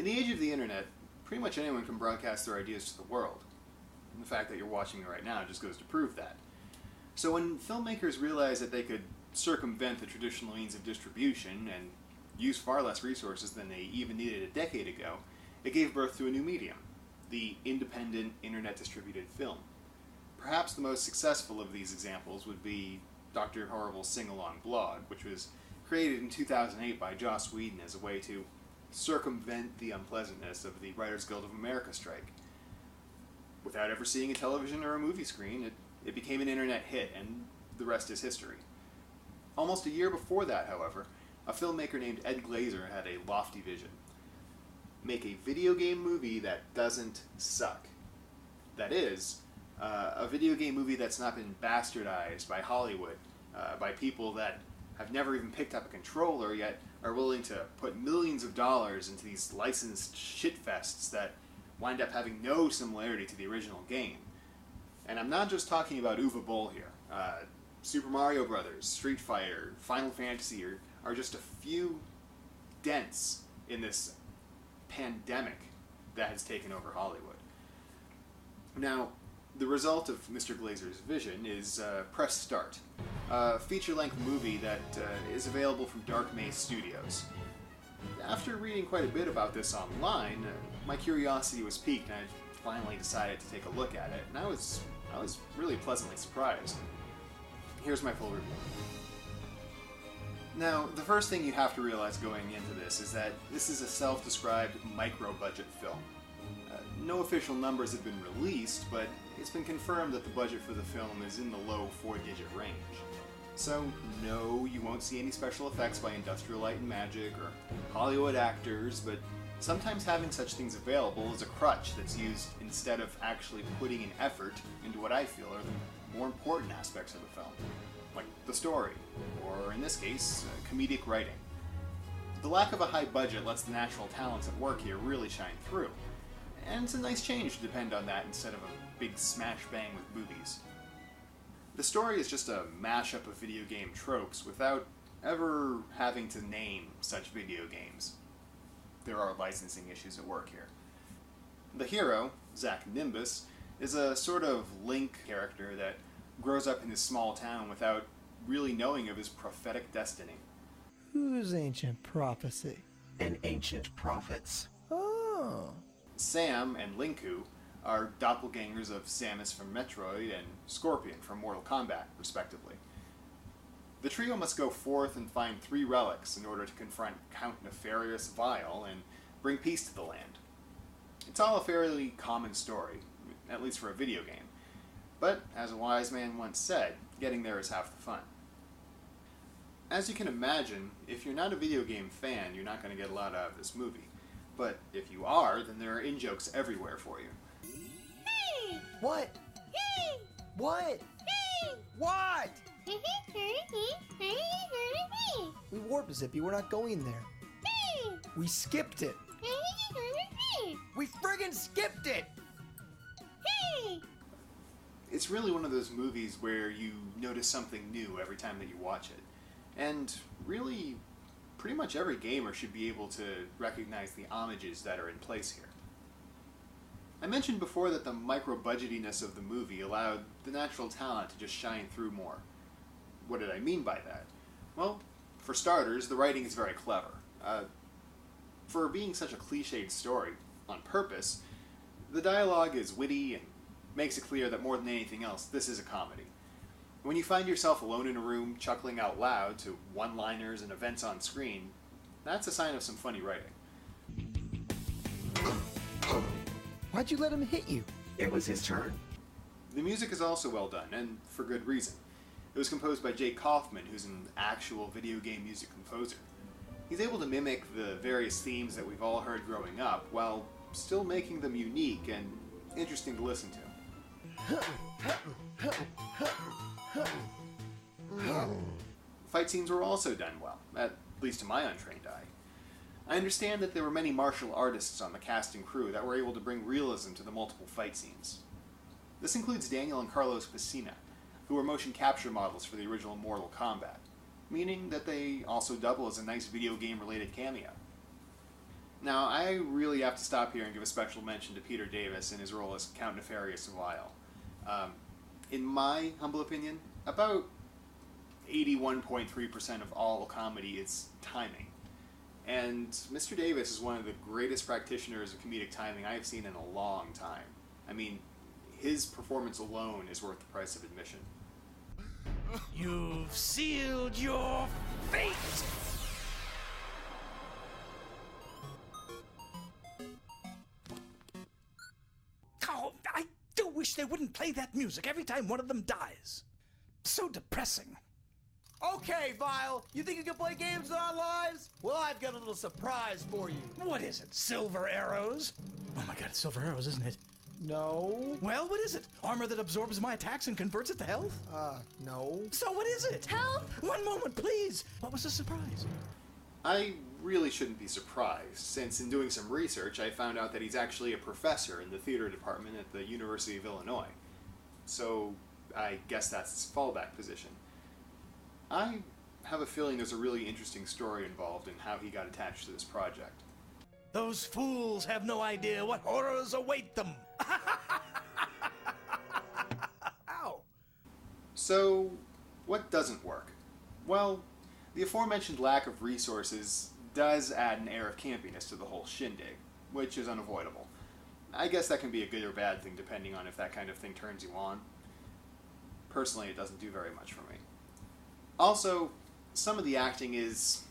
In the age of the internet, pretty much anyone can broadcast their ideas to the world. And the fact that you're watching me right now just goes to prove that. So when filmmakers realized that they could circumvent the traditional means of distribution and use far less resources than they even needed a decade ago, it gave birth to a new medium, the independent, internet-distributed film. Perhaps the most successful of these examples would be Dr. Horrible's Sing-Along blog, which was created in 2008 by Joss Whedon as a way to circumvent the unpleasantness of the Writers Guild of America strike. Without ever seeing a television or a movie screen, it became an internet hit, and the rest is history. Almost a year before that, however, a filmmaker named Ed Glazer had a lofty vision. Make a video game movie that doesn't suck. That is, a video game movie that's not been bastardized by Hollywood, by people that have never even picked up a controller yet are willing to put millions of dollars into these licensed shitfests that wind up having no similarity to the original game. And I'm not just talking about Uwe Boll here. Super Mario Brothers, Street Fighter, Final Fantasy are just a few dents in this pandemic that has taken over Hollywood. Now, the result of Mr. Glazer's vision is Press Start, a feature-length movie that is available from Dark Maze Studios. After reading quite a bit about this online, my curiosity was piqued and I finally decided to take a look at it, and I was really pleasantly surprised. Here's my full review. Now, the first thing you have to realize going into this is that this is a self-described micro-budget film. No official numbers have been released, but it's been confirmed that the budget for the film is in the low 4-digit range. So, no, you won't see any special effects by Industrial Light and Magic or Hollywood actors, but sometimes having such things available is a crutch that's used instead of actually putting an effort into what I feel are the more important aspects of the film, like the story, or in this case, comedic writing. The lack of a high budget lets the natural talents at work here really shine through, and it's a nice change to depend on that instead of a big smash bang with boobies. The story is just a mashup of video game tropes without ever having to name such video games. There are licensing issues at work here. The hero, Zack Nimbus, is a sort of Link character that grows up in this small town without really knowing of his prophetic destiny. Whose ancient prophecy? An ancient prophet's. Oh. Sam and Linku are doppelgangers of Samus from Metroid and Scorpion from Mortal Kombat, respectively. The trio must go forth and find 3 relics in order to confront Count Nefarious Vile and bring peace to the land. It's all a fairly common story, at least for a video game. But, as a wise man once said, getting there is half the fun. As you can imagine, if you're not a video game fan, you're not going to get a lot out of this movie. But if you are, then there are in-jokes everywhere for you. Hey! What? Hey! What? Hey! What? Hey! We warped, Zippy. We're not going there. Hey! We skipped it. We friggin' skipped it! Hey! It's really one of those movies where you notice something new every time that you watch it. And really, pretty much every gamer should be able to recognize the homages that are in place here. I mentioned before that the micro-budgetiness of the movie allowed the natural talent to just shine through more. What did I mean by that? Well, for starters, the writing is very clever. For being such a cliched story, on purpose, the dialogue is witty and makes it clear that more than anything else, this is a comedy. When you find yourself alone in a room chuckling out loud to one-liners and events on screen, that's a sign of some funny writing. Why'd you let him hit you? It was his turn. The music is also well done, and for good reason. It was composed by Jake Kaufman, who's an actual video game music composer. He's able to mimic the various themes that we've all heard growing up, while still making them unique and interesting to listen to. Fight scenes were also done well, at least to my untrained eye. I understand that there were many martial artists on the cast and crew that were able to bring realism to the multiple fight scenes. This includes Daniel and Carlos Pesina, who were motion capture models for the original Mortal Kombat, meaning that they also double as a nice video game-related cameo. Now, I really have to stop here and give a special mention to Peter Davis in his role as Count Nefarious Vile. In my humble opinion, about 81.3% of all comedy is timing. And Mr. Davis is one of the greatest practitioners of comedic timing I have seen in a long time. I mean, his performance alone is worth the price of admission. You've sealed your fate! Oh, I do wish they wouldn't play that music every time one of them dies. So depressing. Okay, Vile, you think you can play games with our lives? Well, I've got a little surprise for you. What is it, silver arrows? Oh my god, it's silver arrows, isn't it? No. Well, what is it? Armor that absorbs my attacks and converts it to health? No. So what is it? Help! One moment, please. What was the surprise? I really shouldn't be surprised, since in doing some research I found out that he's actually a professor in the theater department at the University of Illinois. So I guess that's his fallback position. I have a feeling there's a really interesting story involved in how he got attached to this project. Those fools have no idea what horrors await them. Ow. So, what doesn't work? Well, the aforementioned lack of resources does add an air of campiness to the whole shindig, which is unavoidable. I guess that can be a good or bad thing depending on if that kind of thing turns you on. Personally, it doesn't do very much for me. Also, some of the acting is,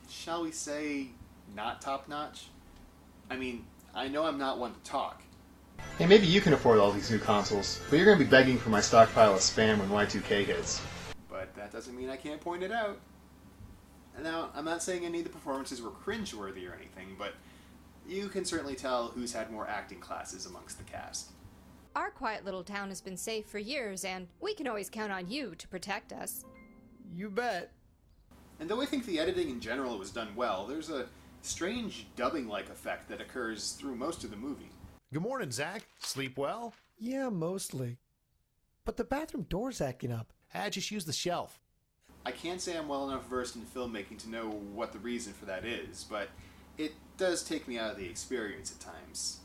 shall we say, not top-notch. I mean, I know I'm not one to talk. Hey, maybe you can afford all these new consoles, but you're going to be begging for my stockpile of spam when Y2K hits. But that doesn't mean I can't point it out. And now, I'm not saying any of the performances were cringeworthy or anything, but you can certainly tell who's had more acting classes amongst the cast. Our quiet little town has been safe for years, and we can always count on you to protect us. You bet. And though I think the editing in general was done well, there's a strange dubbing-like effect that occurs through most of the movie. Good morning, Zach. Sleep well? Yeah, mostly. But the bathroom door's acting up. Just use the shelf. I can't say I'm well enough versed in filmmaking to know what the reason for that is, but it does take me out of the experience at times,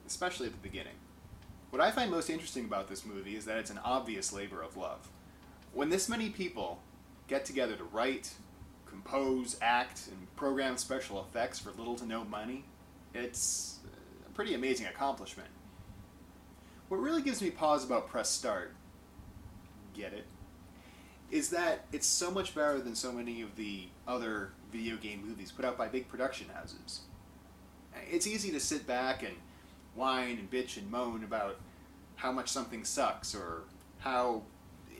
especially at the beginning. What I find most interesting about this movie is that it's an obvious labor of love. When this many people get together to write, compose, act, and program special effects for little to no money, it's a pretty amazing accomplishment. What really gives me pause about Press Start, get it, is that it's so much better than so many of the other video game movies put out by big production houses. It's easy to sit back and whine and bitch and moan about how much something sucks or how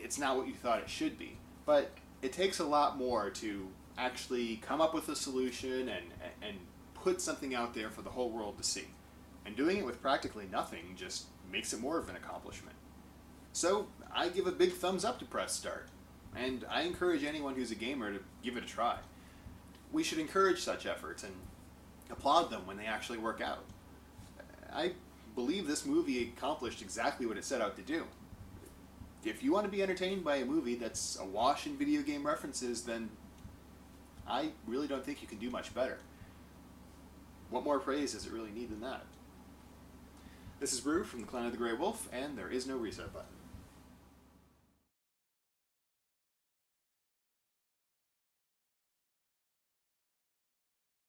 it's not what you thought it should be. But it takes a lot more to actually come up with a solution and put something out there for the whole world to see. And doing it with practically nothing just makes it more of an accomplishment. So I give a big thumbs up to Press Start, and I encourage anyone who's a gamer to give it a try. We should encourage such efforts and applaud them when they actually work out. I believe this movie accomplished exactly what it set out to do. If you want to be entertained by a movie that's awash in video game references, then I really don't think you can do much better. What more praise does it really need than that? This is Brew from the Clan of the Grey Wolf, and there is no reset button.